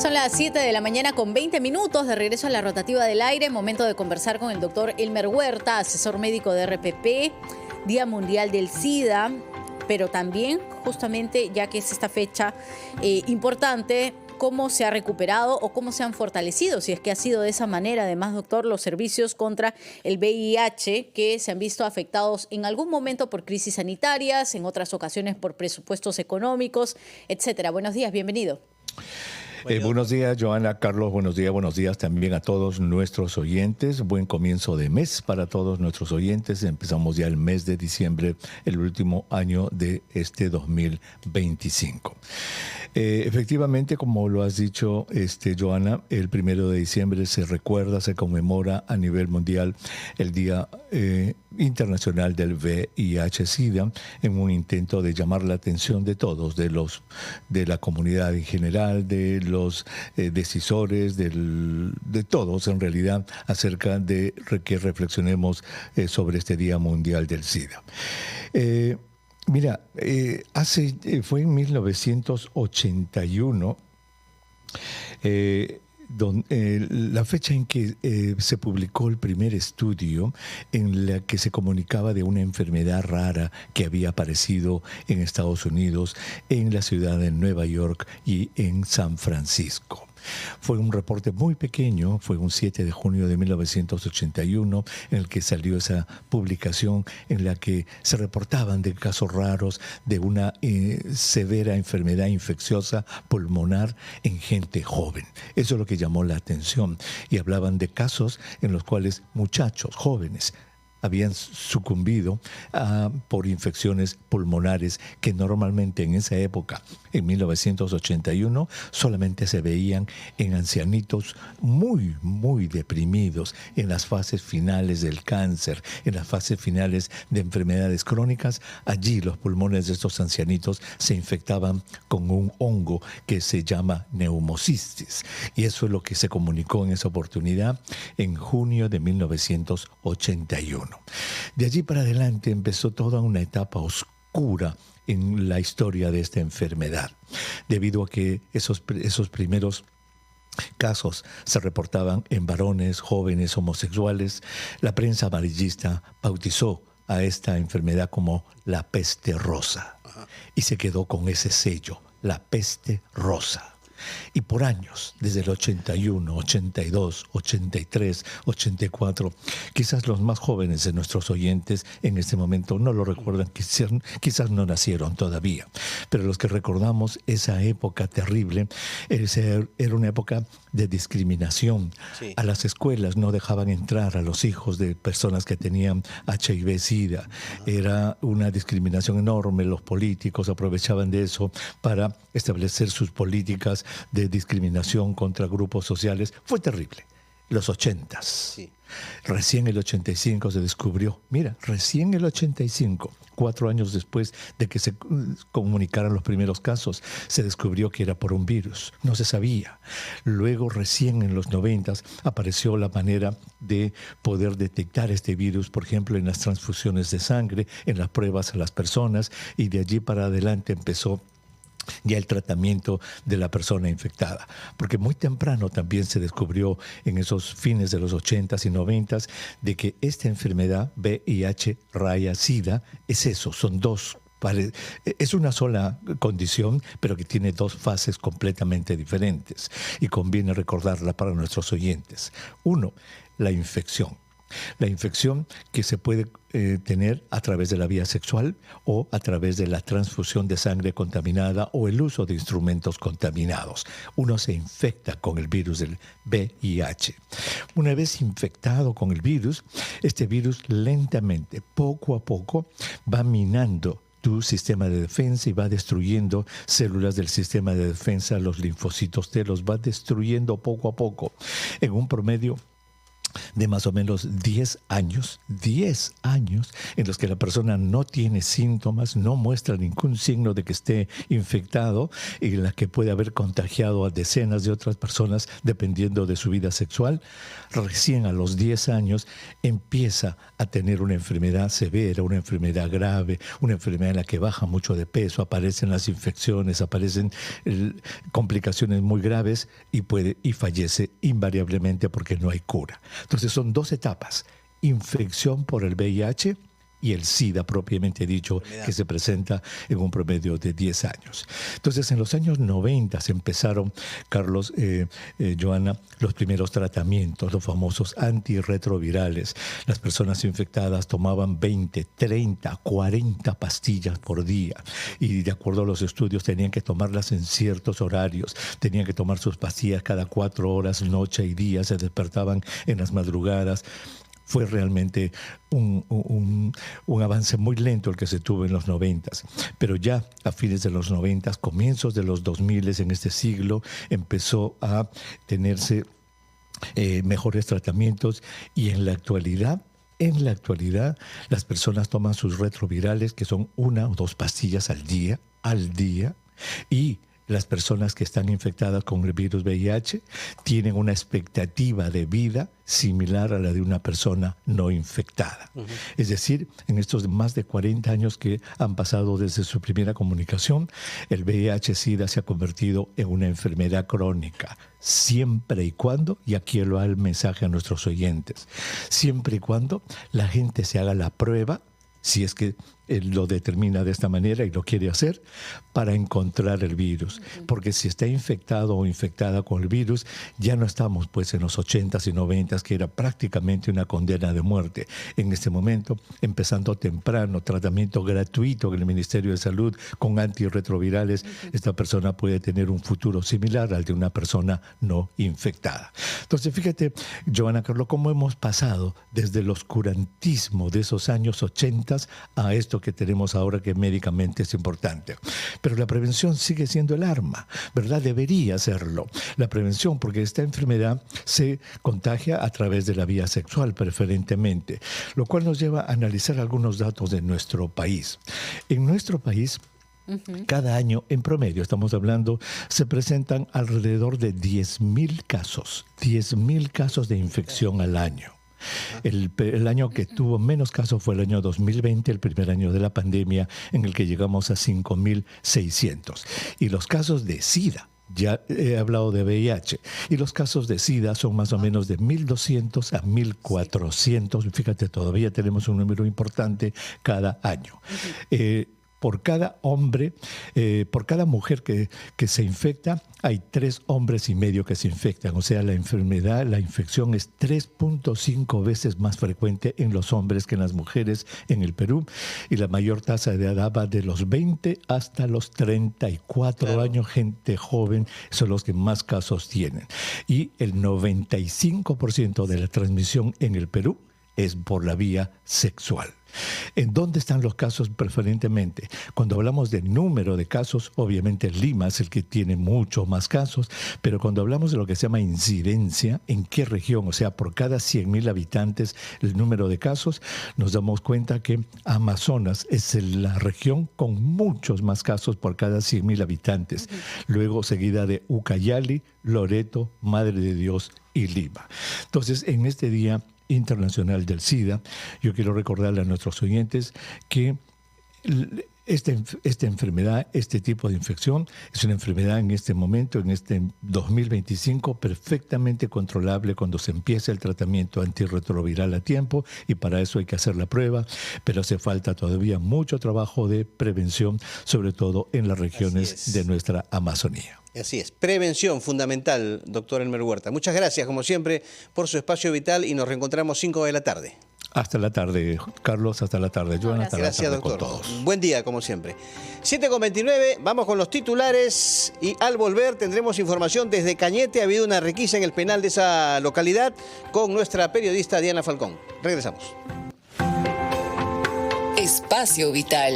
Son las 7 de la mañana con 20 minutos, de regreso a la rotativa del aire. Momento de conversar con el doctor Elmer Huerta, asesor médico de RPP, Día Mundial del SIDA, pero también justamente, ya que es esta fecha importante, cómo se ha recuperado o cómo se han fortalecido, si es que ha sido de esa manera, además, doctor, los servicios contra el VIH, que se han visto afectados en algún momento por crisis sanitarias, en otras ocasiones por presupuestos económicos, etcétera. Buenos días, bienvenido. Buenos días, Joana, Carlos, buenos días también a todos nuestros oyentes. Buen comienzo de mes para todos nuestros oyentes. Empezamos ya el mes de diciembre, el último año de este 2025. Efectivamente, como lo has dicho, Joana, el 1 de diciembre se recuerda, se conmemora a nivel mundial el Día Internacional del VIH-Sida, en un intento de llamar la atención de todos, de la comunidad en general, de los decisores, de todos en realidad, acerca de que reflexionemos sobre este Día Mundial del SIDA. Mira, fue en 1981 la fecha en que se publicó el primer estudio en la que se comunicaba de una enfermedad rara que había aparecido en Estados Unidos, en la ciudad de Nueva York y en San Francisco. Fue un reporte muy pequeño, fue un 7 de junio de 1981 en el que salió esa publicación en la que se reportaban de casos raros de una severa enfermedad infecciosa pulmonar en gente joven. Eso es lo que llamó la atención, y hablaban de casos en los cuales muchachos jóvenes habían sucumbido por infecciones pulmonares que normalmente en esa época, en 1981, solamente se veían en ancianitos muy, muy deprimidos, en las fases finales del cáncer, en las fases finales de enfermedades crónicas. Allí los pulmones de estos ancianitos se infectaban con un hongo que se llama neumocistis. Y eso es lo que se comunicó en esa oportunidad en junio de 1981. De allí para adelante empezó toda una etapa oscura en la historia de esta enfermedad, debido a que esos primeros casos se reportaban en varones, jóvenes, homosexuales. La prensa amarillista bautizó a esta enfermedad como la peste rosa y se quedó con ese sello, la peste rosa. Y por años, desde el 81, 82, 83, 84, quizás los más jóvenes de nuestros oyentes en este momento no lo recuerdan, quizás no nacieron todavía, pero los que recordamos esa época terrible, era una época de discriminación. Sí. A las escuelas no dejaban entrar a los hijos de personas que tenían HIV-Sida. Era una discriminación enorme. Los políticos aprovechaban de eso para establecer sus políticas de discriminación contra grupos sociales. Fue terrible. Los 80s. Sí. Recién el 85 se descubrió. Mira, recién el 85, 4 años después de que se comunicaran los primeros casos, se descubrió que era por un virus. No se sabía. Luego, recién en los 90s, apareció la manera de poder detectar este virus, por ejemplo, en las transfusiones de sangre, en las pruebas a las personas, y de allí para adelante empezó ya el tratamiento de la persona infectada. Porque muy temprano también se descubrió en esos fines de los 80s y 90s de que esta enfermedad VIH-SIDA es eso, son dos. Es una sola condición, pero que tiene dos fases completamente diferentes. Y conviene recordarla para nuestros oyentes. Uno, la infección. La infección que se puede tener a través de la vía sexual o a través de la transfusión de sangre contaminada o el uso de instrumentos contaminados. Uno se infecta con el virus del VIH. Una vez infectado con el virus, este virus lentamente, poco a poco, va minando tu sistema de defensa y va destruyendo células del sistema de defensa, los linfocitos T los va destruyendo poco a poco. En un promedio de más o menos 10 años en los que la persona no tiene síntomas, no muestra ningún signo de que esté infectado y en la que puede haber contagiado a decenas de otras personas dependiendo de su vida sexual, recién a los 10 años empieza a tener una enfermedad severa, una enfermedad grave, una enfermedad en la que baja mucho de peso, aparecen las infecciones, aparecen complicaciones muy graves y fallece invariablemente porque no hay cura. Entonces son dos etapas: infección por el VIH y el SIDA propiamente dicho, que se presenta en un promedio de 10 años. Entonces, en los años 90 se empezaron, Carlos, Joana, los primeros tratamientos, los famosos antirretrovirales. Las personas infectadas tomaban 20, 30, 40 pastillas por día y de acuerdo a los estudios tenían que tomarlas en ciertos horarios, tenían que tomar sus pastillas cada 4 horas, noche y día, se despertaban en las madrugadas. Fue realmente un avance muy lento el que se tuvo en los 90, pero ya a fines de los 90, comienzos de los 2000 en este siglo, empezó a tenerse mejores tratamientos y en la actualidad, las personas toman sus retrovirales, que son 1 o 2 pastillas al día, y las personas que están infectadas con el virus VIH tienen una expectativa de vida similar a la de una persona no infectada. Es decir, en estos más de 40 años que han pasado desde su primera comunicación, el VIH-Sida se ha convertido en una enfermedad crónica, siempre y cuando, y aquí va el mensaje a nuestros oyentes, siempre y cuando la gente se haga la prueba, si es que él lo determina de esta manera y lo quiere hacer, para encontrar el virus. Porque si está infectado o infectada con el virus, ya no estamos pues en los 80s y 90s, que era prácticamente una condena de muerte. En este momento, empezando temprano, tratamiento gratuito en el Ministerio de Salud con antirretrovirales, esta persona puede tener un futuro similar al de una persona no infectada. Entonces, fíjate, Joana, Carlos, cómo hemos pasado desde el oscurantismo de esos años 80s a esto que tenemos ahora, que médicamente es importante. Pero la prevención sigue siendo el arma, ¿verdad? Debería serlo. La prevención, porque esta enfermedad se contagia a través de la vía sexual preferentemente, lo cual nos lleva a analizar algunos datos de nuestro país. En nuestro país, cada año, en promedio, estamos hablando, se presentan alrededor de 10.000 casos de infección al año. El año que tuvo menos casos fue el año 2020, el primer año de la pandemia, en el que llegamos a 5.600. Y los casos de SIDA, ya he hablado de VIH, y los casos de SIDA son más o menos de 1.200 a 1.400. Fíjate, todavía tenemos un número importante cada año. Por cada hombre, por cada mujer que se infecta, hay 3 hombres y medio que se infectan. O sea, la infección es 3.5 veces más frecuente en los hombres que en las mujeres en el Perú. Y la mayor tasa de edad va de los 20 hasta los 34 años. Gente joven son los que más casos tienen. Y el 95% de la transmisión en el Perú es por la vía sexual. ¿En dónde están los casos preferentemente? Cuando hablamos de número de casos, obviamente Lima es el que tiene muchos más casos, pero cuando hablamos de lo que se llama incidencia, ¿en qué región? O sea, por cada 100.000 habitantes, el número de casos, nos damos cuenta que Amazonas es la región con muchos más casos por cada 100.000 habitantes. Luego, seguida de Ucayali, Loreto, Madre de Dios y Lima. Entonces, en este Día Internacional del SIDA, yo quiero recordarle a nuestros oyentes que esta enfermedad, este tipo de infección, es una enfermedad en este momento, en este 2025, perfectamente controlable cuando se empieza el tratamiento antirretroviral a tiempo, y para eso hay que hacer la prueba, pero hace falta todavía mucho trabajo de prevención, sobre todo en las regiones de nuestra Amazonía. Así es, prevención fundamental, doctor Elmer Huerta. Muchas gracias, como siempre, por su espacio vital y nos reencontramos 5 de la tarde. Hasta la tarde, Carlos, hasta la tarde. Joana, hasta gracias, la tarde doctor. Con todos. Buen día, como siempre. 7:29, vamos con los titulares y al volver tendremos información desde Cañete. Ha habido una requisa en el penal de esa localidad con nuestra periodista Diana Falcón. Regresamos. Espacio Vital.